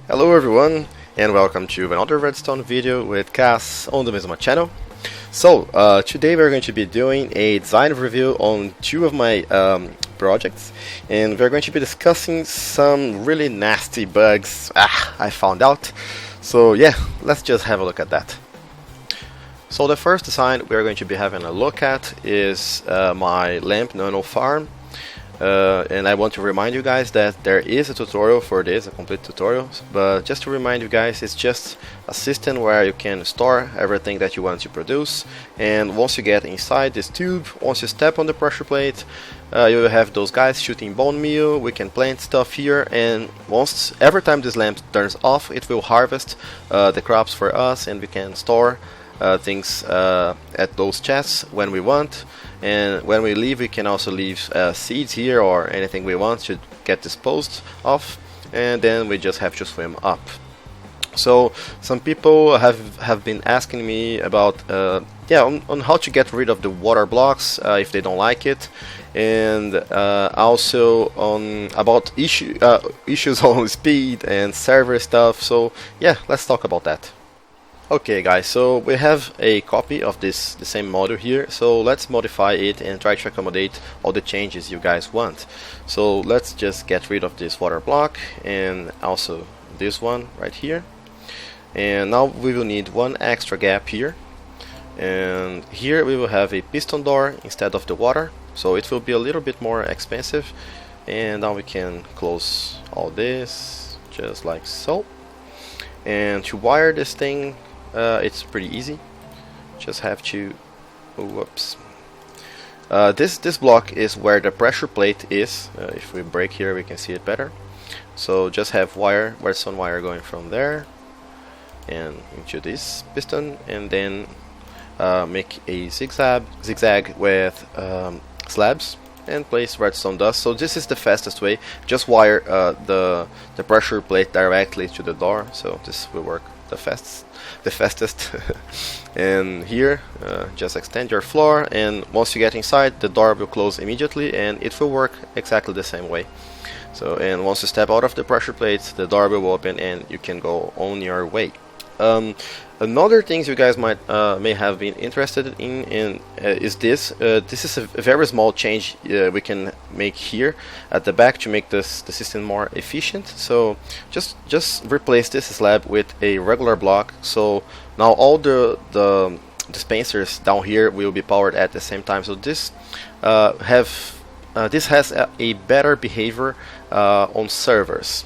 Hello everyone, and welcome to another redstone video with Cass on the Maizuma channel. So, today we're going to be doing a design review on two of my projects, and we're going to be discussing some really nasty bugs I found out. So yeah, let's just have a look at that. So the first design we're going to be having a look at is my lamp nano farm. And I want to remind you guys that there is a tutorial for this, a complete tutorial, but just to remind you guys, it's just a system where you can store everything that you want to produce, and once you get inside this tube, once you step on the pressure plate, you will have those guys shooting bone meal. We can plant stuff here, and every time this lamp turns off, it will harvest the crops for us, and we can store things at those chests when we want. And when we leave, we can also leave seeds here or anything we want to get disposed of, and then we just have to swim up. So some people have been asking me about on how to get rid of the water blocks if they don't like it, and also on about issues on speed and server stuff. So yeah, let's talk about that. Okay guys, so we have a copy of the same model here, so let's modify it and try to accommodate all the changes you guys want. So let's just get rid of this water block and also this one right here. And now we will need one extra gap here, and here we will have a piston door instead of the water, so it will be a little bit more expensive. And now we can close all this just like so. And to wire this thing, it's pretty easy. Just have to this block is where the pressure plate is. If we break here, we can see it better. So just have redstone wire going from there and into this piston, and then make a zigzag with slabs and place redstone dust. So this is the fastest way. Just wire the pressure plate directly to the door, so this will work the fastest. And here just extend your floor, and once you get inside, the door will close immediately and it will work exactly the same way. So, and once you step out of the pressure plate, the door will open and you can go on your way. Another things you guys may have been interested in is this. This is a very small change we can make here at the back to make the system more efficient. So just replace this slab with a regular block. So now all the dispensers down here will be powered at the same time. So this has a better behavior on servers.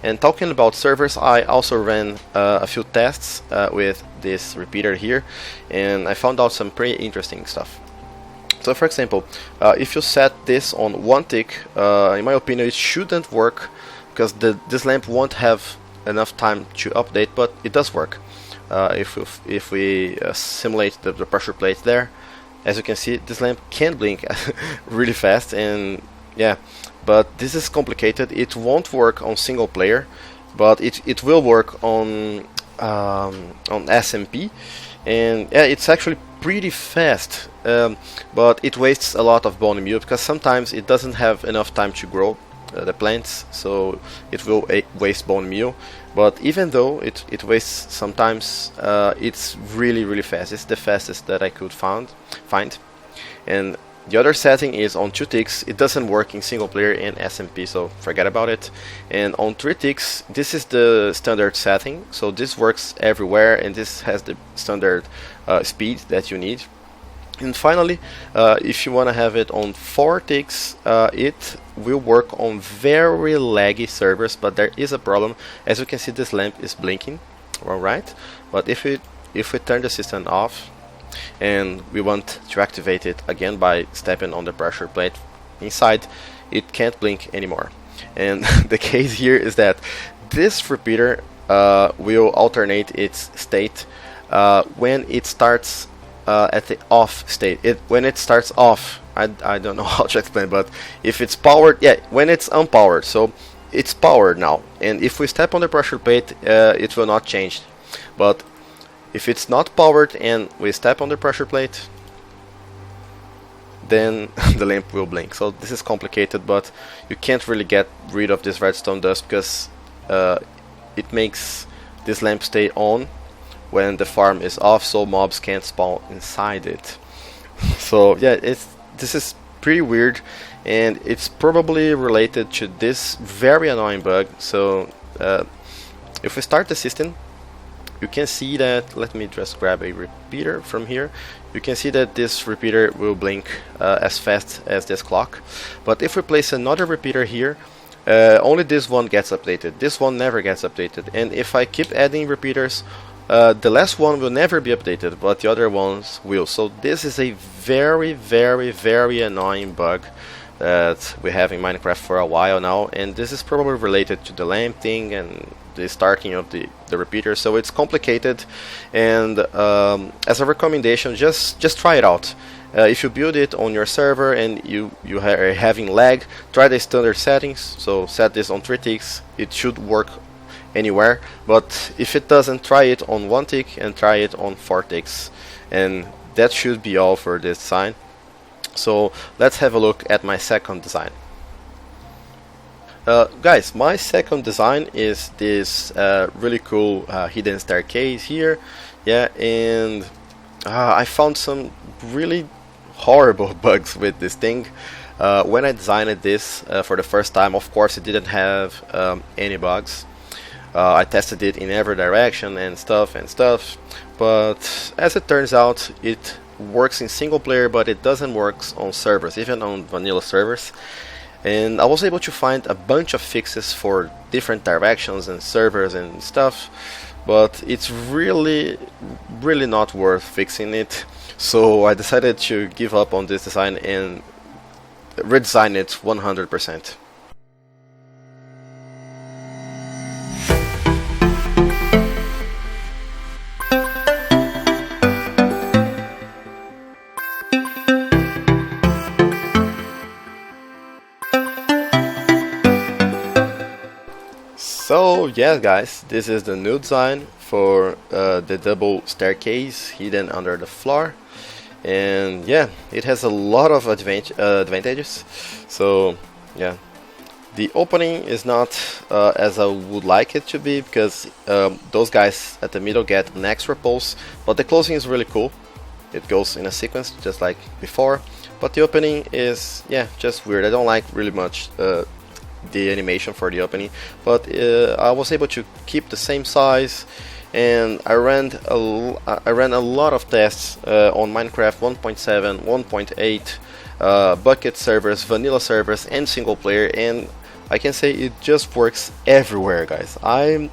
And talking about servers, I also ran a few tests with this repeater here, and I found out some pretty interesting stuff. So for example, if you set this on 1 tick, in my opinion it shouldn't work, because this lamp won't have enough time to update, but it does work. If we simulate the pressure plate there, as you can see, this lamp can blink really fast, and yeah. But this is complicated. It won't work on single player, but it will work on SMP, and yeah, it's actually pretty fast. But it wastes a lot of bone meal, because sometimes it doesn't have enough time to grow the plants, so it will waste bone meal. But even though it wastes sometimes, it's really fast. It's the fastest that I could find. And the other setting is on 2 ticks. It doesn't work in single player and SMP, so forget about it. And on 3 ticks, this is the standard setting, so this works everywhere, and this has the standard speed that you need. And finally, if you want to have it on 4 ticks, it will work on very laggy servers, but there is a problem. As you can see, this lamp is blinking, alright? But if we turn the system off, and we want to activate it again by stepping on the pressure plate inside, it can't blink anymore. And the case here is that this repeater will alternate its state when it starts at the off state. When it starts off, I don't know how to explain, but if it's powered, yeah, when it's unpowered, so it's powered now, and if we step on the pressure plate, it will not change. But if it's not powered and we step on the pressure plate, then the lamp will blink. So this is complicated, but you can't really get rid of this redstone dust, because it makes this lamp stay on when the farm is off, so mobs can't spawn inside it. So yeah, this is pretty weird, and it's probably related to this very annoying bug. So if we start the system, you can see that, let me just grab a repeater from here. You can see that this repeater will blink as fast as this clock. But if we place another repeater here, only this one gets updated. This one never gets updated. And if I keep adding repeaters, the last one will never be updated, but the other ones will. So this is a very, very, very annoying bug that we have in Minecraft for a while now, and this is probably related to the lamp thing and the starting of the repeater. So it's complicated, and as a recommendation, just try it out. If you build it on your server and you are having lag, try the standard settings. So set this on 3 ticks. It should work anywhere, but if it doesn't, try it on 1 tick and try it on 4 ticks, and that should be all for this design. So let's have a look at my second design. Guys, my second design is this really cool hidden staircase here. Yeah, and I found some really horrible bugs with this thing. When I designed this for the first time, of course it didn't have any bugs. I tested it in every direction and stuff, but as it turns out, it works in single player, but it doesn't work on servers, even on vanilla servers. And I was able to find a bunch of fixes for different directions and servers and stuff, but it's really not worth fixing it. So I decided to give up on this design and redesign it 100%. So yeah, guys, this is the new design for the double staircase hidden under the floor, and yeah, it has a lot of advantages. So yeah, the opening is not as I would like it to be, because those guys at the middle get an extra pulse, but the closing is really cool. It goes in a sequence just like before, but the opening is, yeah, just weird. I don't like really much the animation for the opening, but I was able to keep the same size, and I ran a lot of tests on Minecraft 1.7, 1.8, bucket servers, vanilla servers, and single player, and I can say it just works everywhere, guys. I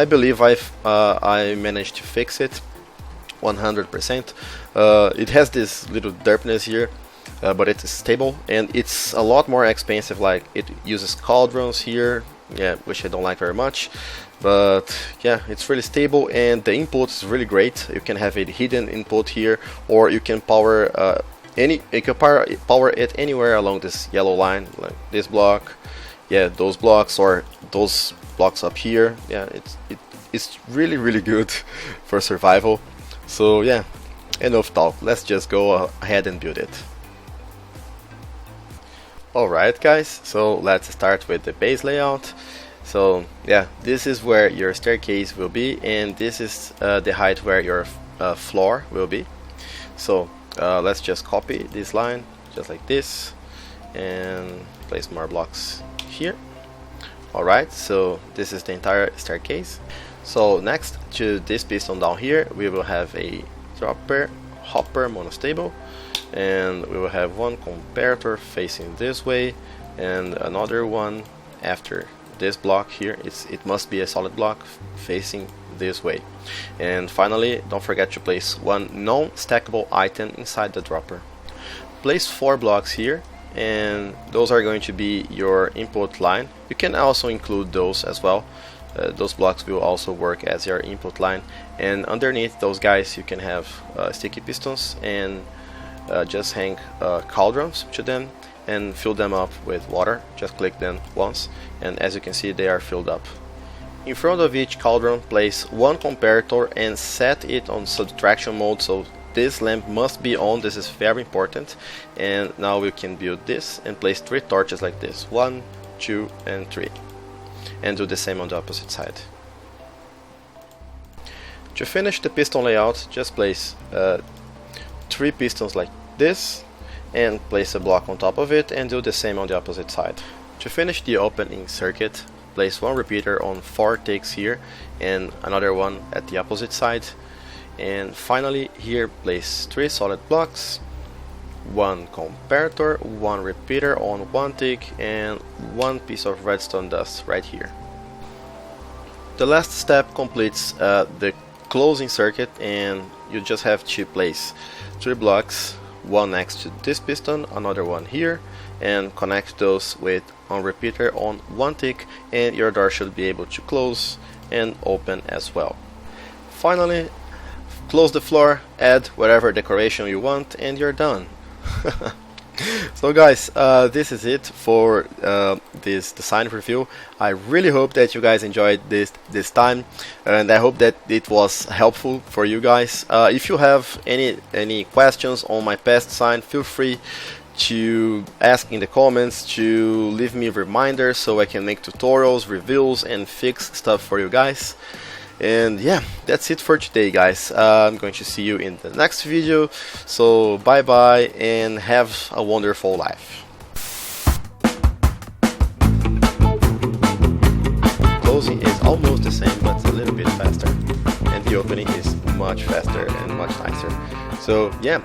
believe I managed to fix it 100%. It has this little derpness here, but it's stable, and it's a lot more expensive. Like, it uses cauldrons here, yeah, which I don't like very much, but yeah, it's really stable, and the input is really great. You can have a hidden input here, or you can power power it anywhere along this yellow line, like this block, yeah, those blocks, or those blocks up here. Yeah, it's really good for survival. So yeah, enough talk, let's just go ahead and build it. Alright guys, so let's start with the base layout. So yeah, this is where your staircase will be, and this is the height where your floor will be. So let's just copy this line just like this and place more blocks here. Alright, so this is the entire staircase. So next to this piston down here, we will have a dropper, hopper, monostable, and we will have one comparator facing this way and another one after this block here. It must be a solid block facing this way. And finally, don't forget to place one non-stackable item inside the dropper. Place 4 blocks here, and those are going to be your input line. You can also include those as well. Those blocks will also work as your input line, and underneath those guys you can have sticky pistons, and just hang cauldrons to them and fill them up with water. Just click them once, and as you can see, they are filled up. In front of each cauldron, place one comparator and set it on subtraction mode, so this lamp must be on. This is very important. And now we can build this and place 3 torches like this, 1, 2 and 3, and do the same on the opposite side. To finish the piston layout, just place 3 pistons like this and place a block on top of it, and do the same on the opposite side. To finish the opening circuit, place 1 repeater on 4 ticks here and another one at the opposite side. And finally here place 3 solid blocks, 1 comparator, 1 repeater on 1 tick, and 1 piece of redstone dust right here. The last step completes the closing circuit, and you just have to place 3 blocks, one next to this piston, another one here, and connect those with one repeater on 1 tick, and your door should be able to close and open as well. Finally, close the floor, add whatever decoration you want, and you're done. So guys, this is it for this design review. I really hope that you guys enjoyed this time, and I hope that it was helpful for you guys. If you have any questions on my past design, feel free to ask in the comments, to leave me reminders so I can make tutorials, reviews, and fix stuff for you guys. And yeah, that's it for today, guys. I'm going to see you in the next video. So bye bye and have a wonderful life. Closing is almost the same, but a little bit faster, and the opening is much faster and much nicer. So yeah.